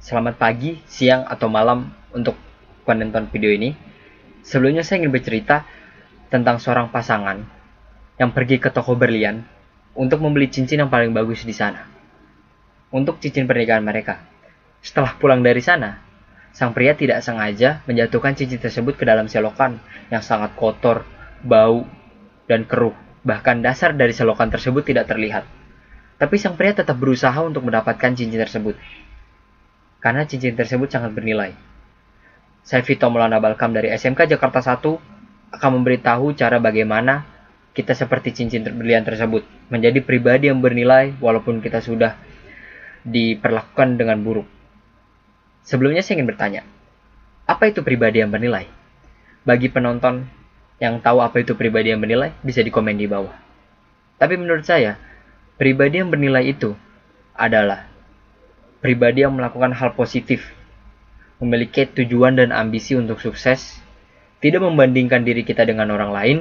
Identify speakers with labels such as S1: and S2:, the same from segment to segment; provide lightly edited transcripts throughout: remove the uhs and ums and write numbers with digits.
S1: Selamat pagi, siang, atau malam untuk penonton video ini. Sebelumnya saya ingin bercerita tentang seorang pasangan yang pergi ke toko berlian untuk membeli cincin yang paling bagus di sana, untuk cincin pernikahan mereka. Setelah pulang dari sana, sang pria tidak sengaja menjatuhkan cincin tersebut ke dalam selokan yang sangat kotor, bau, dan keruh. Bahkan dasar dari selokan tersebut tidak terlihat. Tapi sang pria tetap berusaha untuk mendapatkan cincin tersebut, karena cincin tersebut sangat bernilai. Saya Vito Maulana Balkam dari SMK Jakarta 1 akan memberitahu cara bagaimana kita seperti cincin berlian tersebut, menjadi pribadi yang bernilai walaupun kita sudah diperlakukan dengan buruk. Sebelumnya saya ingin bertanya, apa itu pribadi yang bernilai? Bagi penonton yang tahu apa itu pribadi yang bernilai, bisa di komen di bawah. Tapi menurut saya, pribadi yang bernilai itu adalah pribadi yang melakukan hal positif, memiliki tujuan dan ambisi untuk sukses, tidak membandingkan diri kita dengan orang lain,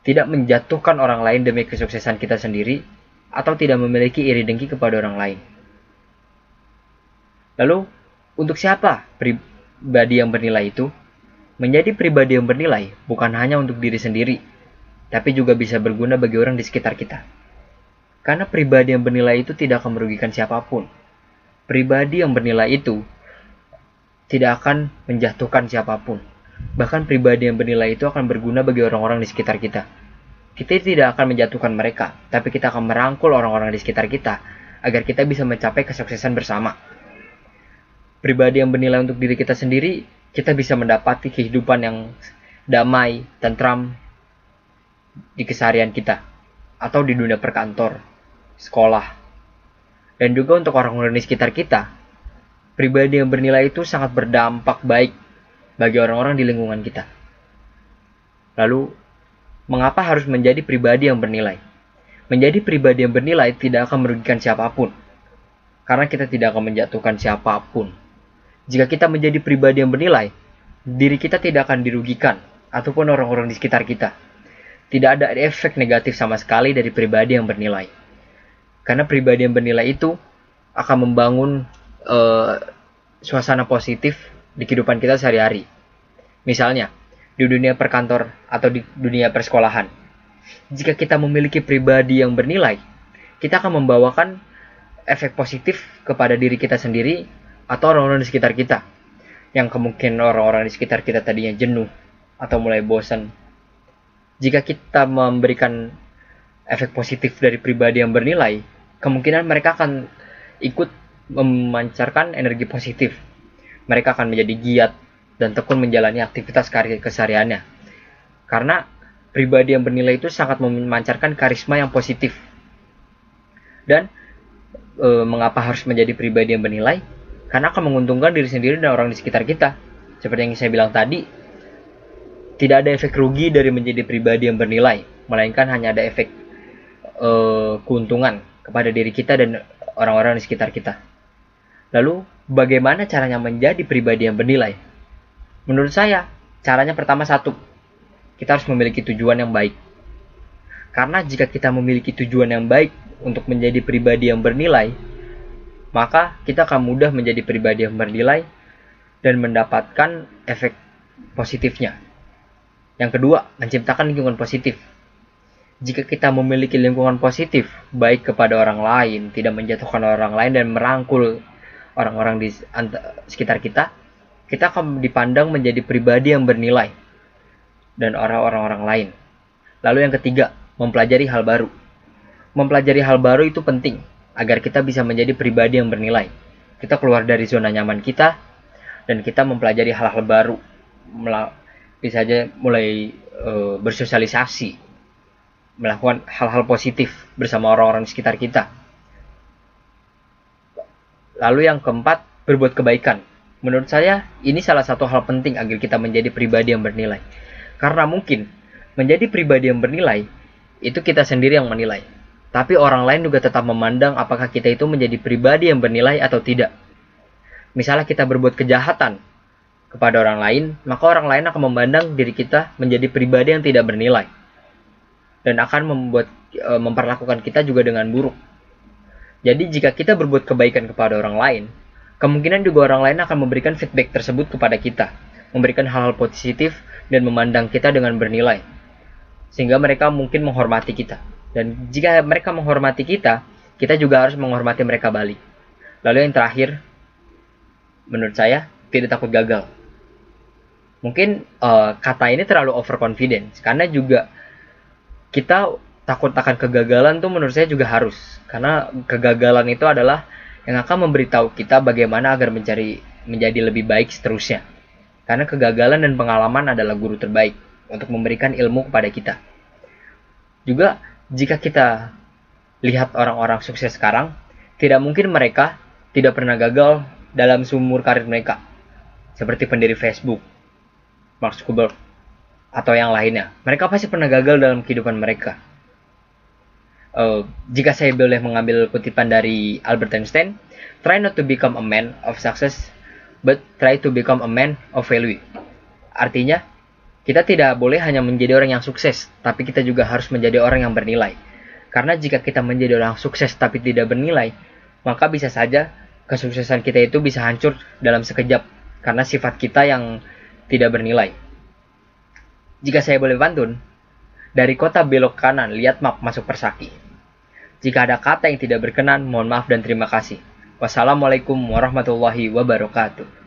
S1: tidak menjatuhkan orang lain demi kesuksesan kita sendiri, atau tidak memiliki iri dengki kepada orang lain. Lalu, untuk siapa pribadi yang bernilai itu? Menjadi pribadi yang bernilai bukan hanya untuk diri sendiri, tapi juga bisa berguna bagi orang di sekitar kita. Karena pribadi yang bernilai itu tidak akan merugikan siapapun. Pribadi yang bernilai itu tidak akan menjatuhkan siapapun. Bahkan pribadi yang bernilai itu akan berguna bagi orang-orang di sekitar kita. Kita tidak akan menjatuhkan mereka, tapi kita akan merangkul orang-orang di sekitar kita agar kita bisa mencapai kesuksesan bersama. Pribadi yang bernilai untuk diri kita sendiri, kita bisa mendapati kehidupan yang damai, tentram di keseharian kita, atau di dunia perkantor, sekolah. Dan juga untuk orang-orang di sekitar kita, pribadi yang bernilai itu sangat berdampak baik bagi orang-orang di lingkungan kita. Lalu, mengapa harus menjadi pribadi yang bernilai? Menjadi pribadi yang bernilai tidak akan merugikan siapapun, karena kita tidak akan menjatuhkan siapapun. Jika kita menjadi pribadi yang bernilai, diri kita tidak akan dirugikan, ataupun orang-orang di sekitar kita. Tidak ada efek negatif sama sekali dari pribadi yang bernilai. Karena pribadi yang bernilai itu akan membangun suasana positif di kehidupan kita sehari-hari. Misalnya, di dunia perkantor atau di dunia persekolahan. Jika kita memiliki pribadi yang bernilai, kita akan membawakan efek positif kepada diri kita sendiri atau orang-orang di sekitar kita. Yang kemungkinan orang-orang di sekitar kita tadinya jenuh atau mulai bosan. Jika kita memberikan efek positif dari pribadi yang bernilai, kemungkinan mereka akan ikut memancarkan energi positif. Mereka akan menjadi giat dan tekun menjalani aktivitas kesehariannya. Karena pribadi yang bernilai itu sangat memancarkan karisma yang positif. Dan mengapa harus menjadi pribadi yang bernilai? Karena akan menguntungkan diri sendiri dan orang di sekitar kita. Seperti yang saya bilang tadi, tidak ada efek rugi dari menjadi pribadi yang bernilai, melainkan hanya ada efek keuntungan kepada diri kita dan orang-orang di sekitar kita. Lalu, bagaimana caranya menjadi pribadi yang bernilai? Menurut saya, caranya pertama satu, kita harus memiliki tujuan yang baik. Karena jika kita memiliki tujuan yang baik untuk menjadi pribadi yang bernilai, maka kita akan mudah menjadi pribadi yang bernilai dan mendapatkan efek positifnya. Yang kedua, menciptakan lingkungan positif. Jika kita memiliki lingkungan positif, baik kepada orang lain, tidak menjatuhkan orang lain dan merangkul orang-orang di sekitar kita, kita akan dipandang menjadi pribadi yang bernilai dan orang-orang lain. Lalu yang ketiga, mempelajari hal baru. Mempelajari hal baru itu penting agar kita bisa menjadi pribadi yang bernilai. Kita keluar dari zona nyaman kita dan kita mempelajari hal-hal baru. Bisa saja mulai bersosialisasi, melakukan hal-hal positif bersama orang-orang di sekitar kita. Lalu yang keempat, berbuat kebaikan. Menurut saya, ini salah satu hal penting agar kita menjadi pribadi yang bernilai. Karena mungkin, menjadi pribadi yang bernilai, itu kita sendiri yang menilai. Tapi orang lain juga tetap memandang apakah kita itu menjadi pribadi yang bernilai atau tidak. Misalnya kita berbuat kejahatan kepada orang lain, maka orang lain akan memandang diri kita menjadi pribadi yang tidak bernilai. Dan akan memperlakukan kita juga dengan buruk. Jadi jika kita berbuat kebaikan kepada orang lain, kemungkinan juga orang lain akan memberikan feedback tersebut kepada kita, memberikan hal-hal positif dan memandang kita dengan bernilai, sehingga mereka mungkin menghormati kita. Dan jika mereka menghormati kita, kita juga harus menghormati mereka balik. Lalu yang terakhir, menurut saya, tidak takut gagal. Mungkin kata ini terlalu overconfident, karena juga kita takut akan kegagalan tuh menurut saya juga harus. Karena kegagalan itu adalah yang akan memberitahu kita bagaimana agar menjadi lebih baik seterusnya. Karena kegagalan dan pengalaman adalah guru terbaik untuk memberikan ilmu kepada kita. Juga jika kita lihat orang-orang sukses sekarang, tidak mungkin mereka tidak pernah gagal dalam seumur karir mereka. Seperti pendiri Facebook, Mark Zuckerberg, atau yang lainnya. Mereka pasti pernah gagal dalam kehidupan mereka. Jika saya boleh mengambil kutipan dari Albert Einstein, try not to become a man of success, but try to become a man of value. Artinya, kita tidak boleh hanya menjadi orang yang sukses, tapi kita juga harus menjadi orang yang bernilai. Karena jika kita menjadi orang sukses tapi tidak bernilai, maka bisa saja kesuksesan kita itu bisa hancur dalam sekejap, karena sifat kita yang tidak bernilai. Jika saya boleh pantun, dari kota belok kanan, lihat map masuk Persaki. Jika ada kata yang tidak berkenan, mohon maaf dan terima kasih. Wassalamualaikum warahmatullahi wabarakatuh.